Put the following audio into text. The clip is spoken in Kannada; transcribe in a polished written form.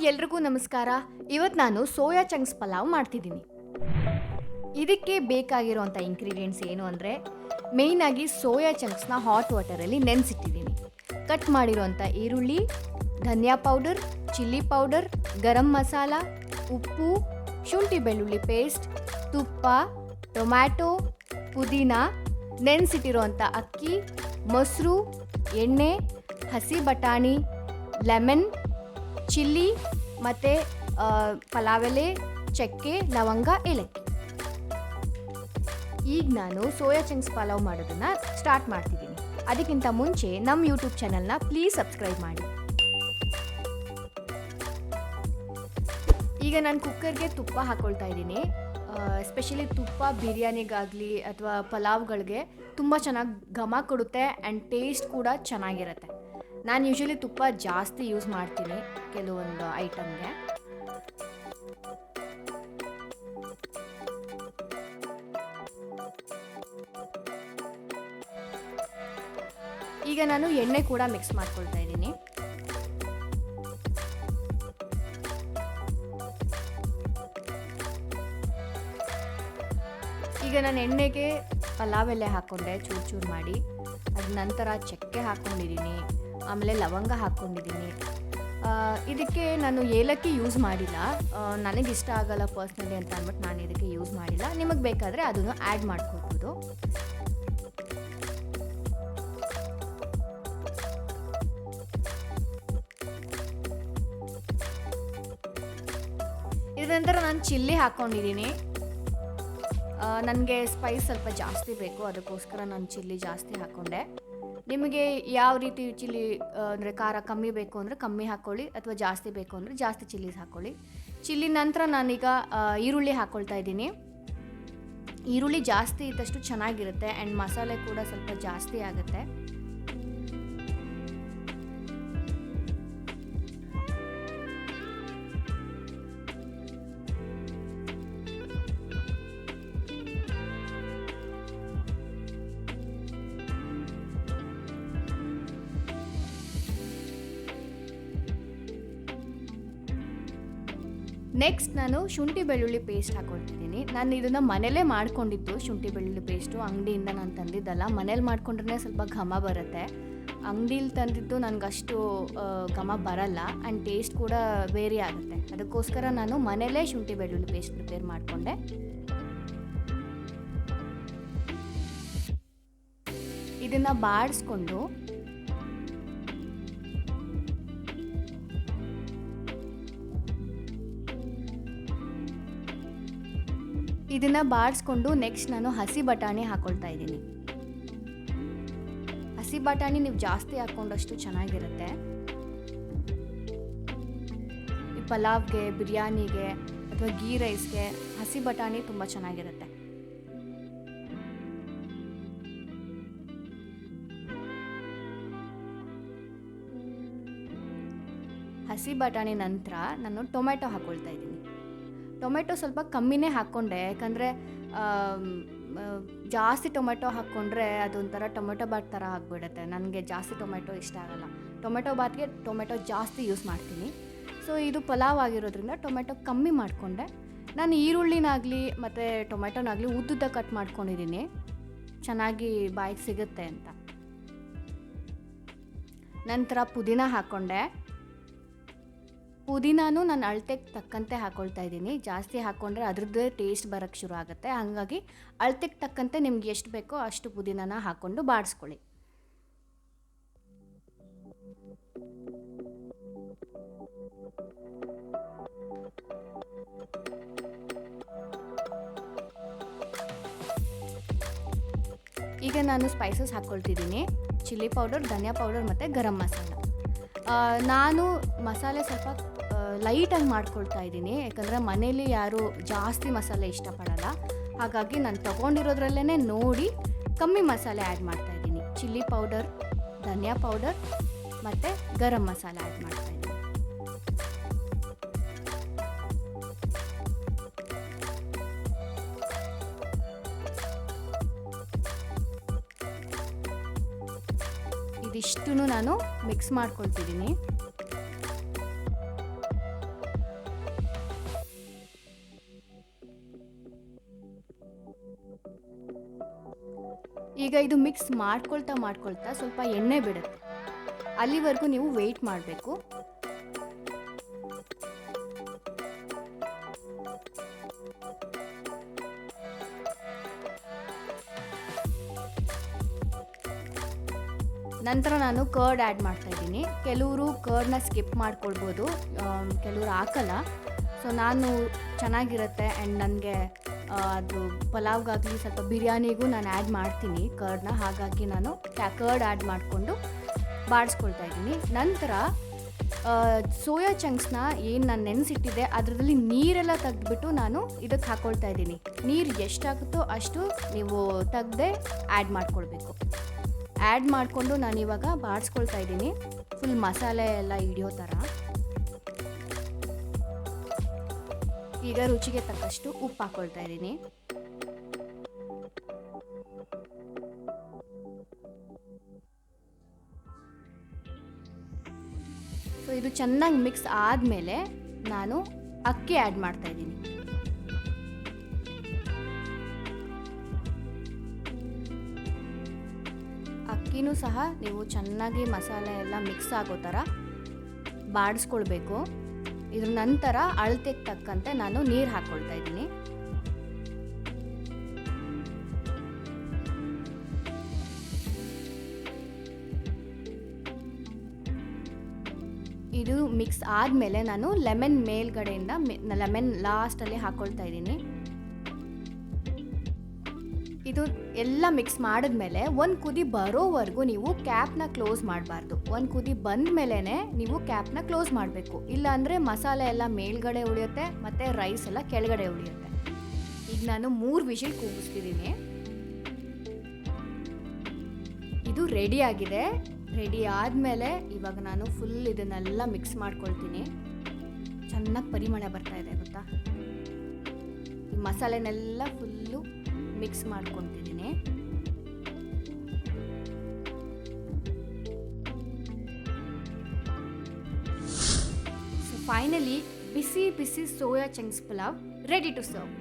ಎಲ್ರಿಗೂ ನಮಸ್ಕಾರ. ಇವತ್ತು ನಾನು ಸೋಯಾ ಚಂಕ್ಸ್ ಪಲಾವ್ ಮಾಡ್ತಿದ್ದೀನಿ. ಇದಕ್ಕೆ ಬೇಕಾಗಿರೋಂಥ ಇಂಗ್ರೀಡಿಯೆಂಟ್ಸ್ ಏನು ಅಂದರೆ, ಮೇಯ್ನಾಗಿ ಸೋಯಾ ಚಂಕ್ಸ್ನ ಹಾಟ್ ವಾಟರಲ್ಲಿ ನೆನೆಸಿಟ್ಟಿದ್ದೀನಿ. ಕಟ್ ಮಾಡಿರೋಂಥ ಈರುಳ್ಳಿ, ಧನಿಯಾ powder, chilli powder, garam masala, ಉಪ್ಪು, ಶುಂಠಿ ಬೆಳ್ಳುಳ್ಳಿ ಪೇಸ್ಟ್, ತುಪ್ಪ, ಟೊಮ್ಯಾಟೊ, ಪುದೀನ, ನೆನೆಸಿಟ್ಟಿರೋಂಥ ಅಕ್ಕಿ, ಮೊಸರು, ಎಣ್ಣೆ, ಹಸಿ ಬಟಾಣಿ, ಲೆಮನ್, ಚಿಲ್ಲಿ ಮತ್ತು ಪಲಾವ್ ಎಲೆ, ಚಕ್ಕೆ, ಲವಂಗ, ಏಲಕ್ಕಿ. ಈಗ ನಾನು ಸೋಯಾ ಚಂಕ್ಸ್ ಪಲಾವ್ ಮಾಡೋದನ್ನು ಸ್ಟಾರ್ಟ್ ಮಾಡ್ತಿದ್ದೀನಿ. ಅದಕ್ಕಿಂತ ಮುಂಚೆ ನಮ್ಮ ಯೂಟ್ಯೂಬ್ ಚಾನಲ್ನ ಪ್ಲೀಸ್ ಸಬ್ಸ್ಕ್ರೈಬ್ ಮಾಡಿ. ಈಗ ನಾನು ಕುಕ್ಕರ್ಗೆ ತುಪ್ಪ ಹಾಕ್ಕೊಳ್ತಾ ಇದ್ದೀನಿ. ಎಸ್ಪೆಷಲಿ ತುಪ್ಪ ಬಿರಿಯಾನಿಗಾಗಲಿ ಅಥವಾ ಪಲಾವ್ಗಳಿಗೆ ತುಂಬ ಚೆನ್ನಾಗಿ ಘಮ ಕೊಡುತ್ತೆ ಆ್ಯಂಡ್ ಟೇಸ್ಟ್ ಕೂಡ ಚೆನ್ನಾಗಿರುತ್ತೆ. ನಾನು ಯೂಶ್ವಲಿ ತುಪ್ಪ ಜಾಸ್ತಿ ಯೂಸ್ ಮಾಡ್ತೀನಿ ಕೆಲವೊಂದು ಐಟಮ್ಗೆ. ಈಗ ನಾನು ಎಣ್ಣೆ ಕೂಡ ಮಿಕ್ಸ್ ಮಾಡ್ಕೊಳ್ತಾ ಇದ್ದೀನಿ. ಈಗ ನಾನು ಎಣ್ಣೆಗೆ ಪಲಾವ್ ಎಲೆ ಹಾಕ್ಕೊಂಡೆ ಚೂರು ಚೂರು ಮಾಡಿ. ಅದ ನಂತರ ಚಕ್ಕೆ ಹಾಕ್ಕೊಂಡಿದ್ದೀನಿ, ಆಮೇಲೆ ಲವಂಗ ಹಾಕ್ಕೊಂಡಿದ್ದೀನಿ. ಇದಕ್ಕೆ ನಾನು ಏಲಕ್ಕಿ ಯೂಸ್ ಮಾಡಿಲ್ಲ, ನನಗಿಷ್ಟ ಆಗಲ್ಲ ಪರ್ಸ್ನಲಿ ಅಂತ ಅಂದ್ಬಿಟ್ಟು ನಾನು ಇದಕ್ಕೆ ಯೂಸ್ ಮಾಡಿಲ್ಲ. ನಿಮಗೆ ಬೇಕಾದರೆ ಅದನ್ನು ಆ್ಯಡ್ ಮಾಡ್ಕೊಳ್ಬೋದು. ಇದರ ನಂತರ ನಾನು ಚಿಲ್ಲಿ ಹಾಕ್ಕೊಂಡಿದ್ದೀನಿ. ನನಗೆ ಸ್ಪೈಸ್ ಸ್ವಲ್ಪ ಜಾಸ್ತಿ ಬೇಕು, ಅದಕ್ಕೋಸ್ಕರ ನಾನು ಚಿಲ್ಲಿ ಜಾಸ್ತಿ ಹಾಕ್ಕೊಂಡೆ. ನಿಮಗೆ ಯಾವ ರೀತಿ ಚಿಲ್ಲಿ ಅಂದರೆ ಖಾರ ಕಮ್ಮಿ ಬೇಕು ಅಂದರೆ ಕಮ್ಮಿ ಹಾಕ್ಕೊಳ್ಳಿ, ಅಥವಾ ಜಾಸ್ತಿ ಬೇಕು ಅಂದರೆ ಜಾಸ್ತಿ ಚಿಲ್ಲೀಸ್ ಹಾಕ್ಕೊಳ್ಳಿ. ಚಿಲ್ಲಿ ನಂತರ ನಾನೀಗ ಈರುಳ್ಳಿ ಹಾಕ್ಕೊಳ್ತಾ ಇದ್ದೀನಿ. ಈರುಳ್ಳಿ ಜಾಸ್ತಿ ಇದ್ದಷ್ಟು ಚೆನ್ನಾಗಿರುತ್ತೆ ಆ್ಯಂಡ್ ಮಸಾಲೆ ಕೂಡ ಸ್ವಲ್ಪ ಜಾಸ್ತಿ ಆಗುತ್ತೆ. ನೆಕ್ಸ್ಟ್ ನಾನು ಶುಂಠಿ ಬೆಳ್ಳುಳ್ಳಿ ಪೇಸ್ಟ್ ಹಾಕ್ಕೊಳ್ತಿದ್ದೀನಿ. ನಾನು ಇದನ್ನು ಮನೇಲೇ ಮಾಡ್ಕೊಂಡಿದ್ದು ಶುಂಠಿ ಬೆಳ್ಳುಳ್ಳಿ ಪೇಸ್ಟು, ಅಂಗಡಿಯಿಂದ ನಾನು ತಂದಿದ್ದಲ್ಲ. ಮನೇಲಿ ಮಾಡ್ಕೊಂಡ್ರೆ ಸ್ವಲ್ಪ ಘಮ ಬರುತ್ತೆ. ಅಂಗಡೀಲಿ ತಂದಿದ್ದು ನನಗಷ್ಟು ಘಮ ಬರಲ್ಲ ಆ್ಯಂಡ್ ಟೇಸ್ಟ್ ಕೂಡ ವೇರಿ ಆಗುತ್ತೆ. ಅದಕ್ಕೋಸ್ಕರ ನಾನು ಮನೇಲೇ ಶುಂಠಿ ಬೆಳ್ಳುಳ್ಳಿ ಪೇಸ್ಟ್ ಪ್ರಿಪೇರ್ ಮಾಡಿಕೊಂಡೆ. ಇದನ್ನು ಬಾಡಿಸ್ಕೊಂಡು ನೆಕ್ಸ್ಟ್ ನಾನು ಹಸಿ ಬಟಾಣಿ ಹಾಕ್ಕೊಳ್ತಾ ಇದ್ದೀನಿ. ಹಸಿ ಬಟಾಣಿ ನೀವು ಜಾಸ್ತಿ ಹಾಕ್ಕೊಂಡಷ್ಟು ಚೆನ್ನಾಗಿರುತ್ತೆ. ಈ ಪಲಾವ್ಗೆ, ಬಿರಿಯಾನಿಗೆ ಅಥವಾ ಗೀ ರೈಸ್ಗೆ ಹಸಿ ಬಟಾಣಿ ತುಂಬ ಚೆನ್ನಾಗಿರುತ್ತೆ. ಹಸಿ ಬಟಾಣಿ ನಂತರ ನಾನು ಟೊಮೆಟೊ ಹಾಕ್ಕೊಳ್ತಾ ಇದ್ದೀನಿ. ಟೊಮೆಟೊ ಸ್ವಲ್ಪ ಕಮ್ಮಿನೇ ಹಾಕ್ಕೊಂಡೆ, ಯಾಕಂದರೆ ಜಾಸ್ತಿ ಟೊಮೆಟೊ ಹಾಕ್ಕೊಂಡ್ರೆ ಅದೊಂಥರ ಟೊಮೆಟೊ ಬಾತ್ ಥರ ಆಗಿಬಿಡುತ್ತೆ. ನನಗೆ ಜಾಸ್ತಿ ಟೊಮೆಟೊ ಇಷ್ಟ ಆಗಲ್ಲ. ಟೊಮೆಟೊ ಬಾತ್ಗೆ ಟೊಮೆಟೊ ಜಾಸ್ತಿ ಯೂಸ್ ಮಾಡ್ತೀನಿ. ಸೊ ಇದು ಪಲಾವ್ ಆಗಿರೋದ್ರಿಂದ ಟೊಮೆಟೊ ಕಮ್ಮಿ ಮಾಡಿಕೊಂಡೆ. ನಾನು ಈರುಳ್ಳಿನಾಗಲಿ ಮತ್ತು ಟೊಮೆಟೊನಾಗಲಿ ಉದ್ದುದ್ದ ಕಟ್ ಮಾಡ್ಕೊಂಡಿದ್ದೀನಿ, ಚೆನ್ನಾಗಿ ಬಾಯಿಗೆ ಸಿಗುತ್ತೆ ಅಂತ. ನಂತರ ಪುದೀನ ಹಾಕ್ಕೊಂಡೆ. ಪುದೀನಾನು ನಾನು ಅಳತೆಗೆ ತಕ್ಕಂತೆ ಹಾಕ್ಕೊಳ್ತಾ ಇದ್ದೀನಿ. ಜಾಸ್ತಿ ಹಾಕ್ಕೊಂಡ್ರೆ ಅದ್ರದ್ದೇ ಟೇಸ್ಟ್ ಬರೋಕ್ಕೆ ಶುರು ಆಗುತ್ತೆ. ಹಾಗಾಗಿ ಅಳತೆಗೆ ತಕ್ಕಂತೆ ನಿಮ್ಗೆ ಎಷ್ಟು ಬೇಕೋ ಅಷ್ಟು ಪುದೀನಾನ ಹಾಕ್ಕೊಂಡು ಬಾಡಿಸ್ಕೊಳ್ಳಿ. ಈಗ ನಾನು ಸ್ಪೈಸಸ್ ಹಾಕ್ಕೊಳ್ತಿದ್ದೀನಿ. ಚಿಲ್ಲಿ ಪೌಡರ್, ಧನಿಯಾ ಪೌಡರ್ ಮತ್ತು ಗರಂ ಮಸಾಲ. ನಾನು ಮಸಾಲೆ ಸ್ವಲ್ಪ ಲೈಟಾಗಿ ಮಾಡ್ಕೊಳ್ತಾ ಇದ್ದೀನಿ, ಯಾಕಂದರೆ ಮನೇಲಿ ಯಾರು ಜಾಸ್ತಿ ಮಸಾಲೆ ಇಷ್ಟಪಡಲ್ಲ. ಹಾಗಾಗಿ ನಾನು ತೊಗೊಂಡಿರೋದ್ರಲ್ಲೇ ನೋಡಿ ಕಮ್ಮಿ ಮಸಾಲೆ ಆ್ಯಡ್ ಮಾಡ್ತಾ ಇದ್ದೀನಿ. ಚಿಲ್ಲಿ ಪೌಡರ್, ಧನಿಯಾ ಪೌಡರ್ ಮತ್ತು ಗರಂ ಮಸಾಲ ಆ್ಯಡ್ ಮಾಡ್ತಾ ಇದ್ದೀನಿ. ಇದಿಷ್ಟನ್ನು ನಾನು ಮಿಕ್ಸ್ ಮಾಡ್ಕೊಳ್ತಿದ್ದೀನಿ. ಇದು ಮಿಕ್ಸ್ ಮಾಡ್ಕೊಳ್ತಾ ಸ್ವಲ್ಪ ಎಣ್ಣೆ ಬಿಡುತ್ತೆ. ಅಲ್ಲಿವರೆಗೂ ನೀವು ವೆಯ್ಟ್ ಮಾಡಬೇಕು. ನಂತರ ನಾನು ಕರ್ಡ್ ಆ್ಯಡ್ ಮಾಡ್ತಾಯಿದ್ದೀನಿ. ಕೆಲವರು ಕರ್ಡ್ನ ಸ್ಕಿಪ್ ಮಾಡ್ಕೊಳ್ಬೋದು, ಕೆಲವರು ಹಾಕಲ್ಲ. ಸೊ ನಾನು ಚೆನ್ನಾಗಿರುತ್ತೆ ಆ್ಯಂಡ್ ನನಗೆ ಅದು ಪಲಾವ್ಗಾಗಲಿ ಸ್ವಲ್ಪ ಬಿರಿಯಾನಿಗೂ ನಾನು ಆ್ಯಡ್ ಮಾಡ್ತೀನಿ ಕರ್ಡ್ನ. ಹಾಗಾಗಿ ನಾನು ಕರ್ಡ್ ಆ್ಯಡ್ ಮಾಡಿಕೊಂಡು ಬಾಡಿಸ್ಕೊಳ್ತಾ ಇದ್ದೀನಿ. ನಂತರ ಸೋಯಾ ಚಂಕ್ಸ್ನ ಏನು ನಾನು ನೆನೆಸಿಟ್ಟಿದ್ದೆ ಅದರಲ್ಲಿ ನೀರೆಲ್ಲ ತೆಗೆದ್ಬಿಟ್ಟು ನಾನು ಇದಕ್ಕೆ ಹಾಕ್ಕೊಳ್ತಾ ಇದ್ದೀನಿ. ನೀರು ಎಷ್ಟಾಗುತ್ತೋ ಅಷ್ಟು ನೀವು ತೆಗ್ದೆ ಆ್ಯಡ್ ಮಾಡ್ಕೊಳ್ಬೇಕು. ಆ್ಯಡ್ ಮಾಡಿಕೊಂಡು ನಾನಿವಾಗ ಬಾಡಿಸ್ಕೊಳ್ತಾ ಇದ್ದೀನಿ, ಫುಲ್ ಮಸಾಲೆ ಎಲ್ಲ ಹಿಡಿಯೋ ಥರ. ಈಗ ರುಚಿಗೆ ತಕ್ಕಷ್ಟು ಉಪ್ಪು ಹಾಕ್ಕೊಳ್ತಾ ಇದ್ದೀನಿ. ಸೊ ಇದು ಚೆನ್ನಾಗಿ ಮಿಕ್ಸ್ ಆದಮೇಲೆ ನಾನು ಅಕ್ಕಿ ಆ್ಯಡ್ ಮಾಡ್ತಾ ಇದ್ದೀನಿ. ಅಕ್ಕಿನೂ ಸಹ ನೀವು ಚೆನ್ನಾಗಿ ಮಸಾಲೆ ಎಲ್ಲ ಮಿಕ್ಸ್ ಆಗೋ ಥರ ಬಾಡಿಸ್ಕೊಳ್ಬೇಕು. ಇದ್ರ ನಂತರ ಅಳತೆಗೆ ತಕ್ಕಂತೆ ನಾನು ನೀರು ಹಾಕ್ಕೊಳ್ತಾ ಇದ್ದೀನಿ. ಇದು ಮಿಕ್ಸ್ ಆದಮೇಲೆ ನಾನು ಲೆಮನ್ ಮೇಲ್ಗಡೆಯಿಂದ ಲೆಮನ್ ಲಾಸ್ಟಲ್ಲಿ ಹಾಕ್ಕೊಳ್ತಾ ಇದ್ದೀನಿ. ಇದು ಎಲ್ಲ ಮಿಕ್ಸ್ ಮಾಡಿದ್ಮೇಲೆ ಒಂದು ಕುದಿ ಬರೋವರೆಗೂ ನೀವು ಕ್ಯಾಪ್ನ ಕ್ಲೋಸ್ ಮಾಡಬಾರ್ದು. ಒಂದು ಕುದಿ ಬಂದ ಮೇಲೇ ನೀವು ಕ್ಯಾಪ್ನ ಕ್ಲೋಸ್ ಮಾಡಬೇಕು. ಇಲ್ಲಾಂದರೆ ಮಸಾಲೆ ಎಲ್ಲ ಮೇಲ್ಗಡೆ ಉಳಿಯುತ್ತೆ ಮತ್ತು ರೈಸ್ ಎಲ್ಲ ಕೆಳಗಡೆ ಉಳಿಯುತ್ತೆ. ಈಗ ನಾನು 3 ವಿಷಲ್ ಕೂಗಿಸ್ತಿದ್ದೀನಿ. ಇದು ರೆಡಿ ಆಗಿದೆ. ರೆಡಿ ಆದಮೇಲೆ ಇವಾಗ ನಾನು ಫುಲ್ ಇದನ್ನೆಲ್ಲ ಮಿಕ್ಸ್ ಮಾಡ್ಕೊಳ್ತೀನಿ. ಚೆನ್ನಾಗಿ ಪರಿಮಳ ಬರ್ತಾ ಇದೆ ಗೊತ್ತಾ. ಈ ಮಸಾಲೆನೆಲ್ಲ ಫುಲ್ಲು ಮಿಕ್ಸ್ ಮಾಡ್ಕೊತಿದ್ದೀನಿ. ಸೊ ಫೈನಲಿ ಬಿಸಿ ಬಿಸಿ soya chunks pulao ready to serve.